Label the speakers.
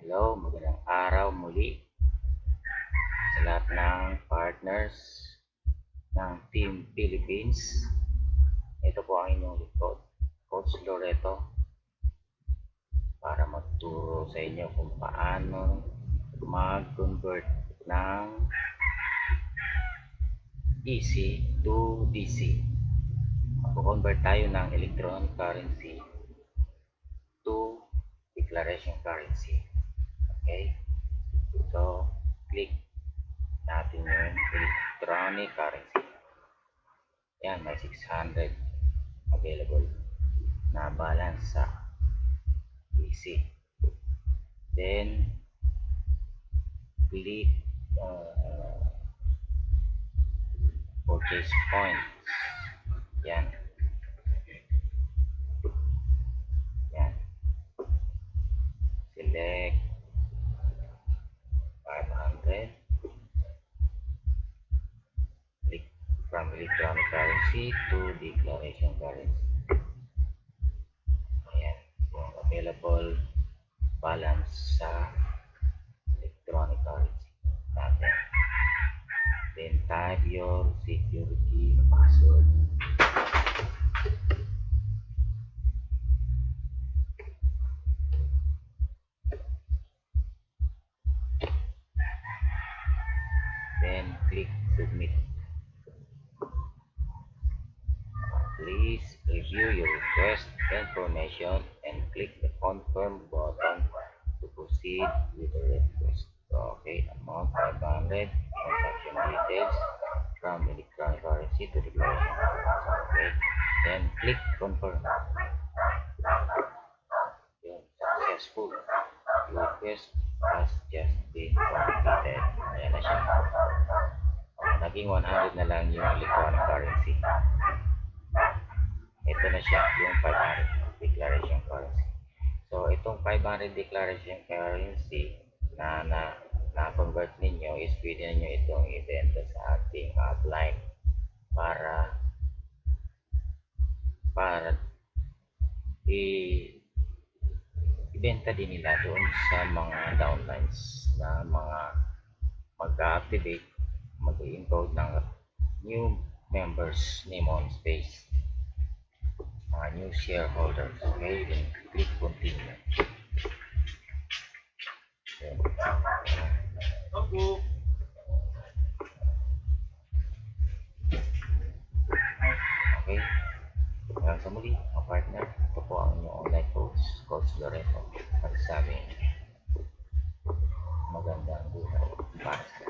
Speaker 1: Hello, magandang araw muli sa lahat ng partners ng Team Philippines. Ito po ang inyong lingkod, Coach Loreto, para magturo sa inyo kung paano mag-convert ng EC to DC. Mag-convert tayo ng electronic currency to declaration currency. Okay? So, click natin yung electronic currency. Yan, may 600 available na balance sa EC. Then, click purchase points. Yan. Yan. Select 500. Click from electronic currency to declaration currency. Ayan. Yung available balance sa electronic currency natin. Then type your security password. Then click submit. Please review your request information and click the confirm button to proceed with the request. Okay, amount 500, transaction details from electronic currency to declaration. Okay, then click confirm. Yung successful. Your request has just been completed. Ayan na siya. Naging 100 na lang yung electronic currency. Ito na siya, yung 500 declaration currency. So, itong 500 declaration currency na-convert ninyo is pwede ninyo itong ibenta sa ating upline para ibenta din nila doon sa mga downlines na mga mag-activate, mag-encode ng new members name on space, mga new shareholders. Okay, then click continue. Okay, hanggang sa muli mga partner. Ito po ang inyong online coach, Coach Loreto. Magsabi magandang buhay para sa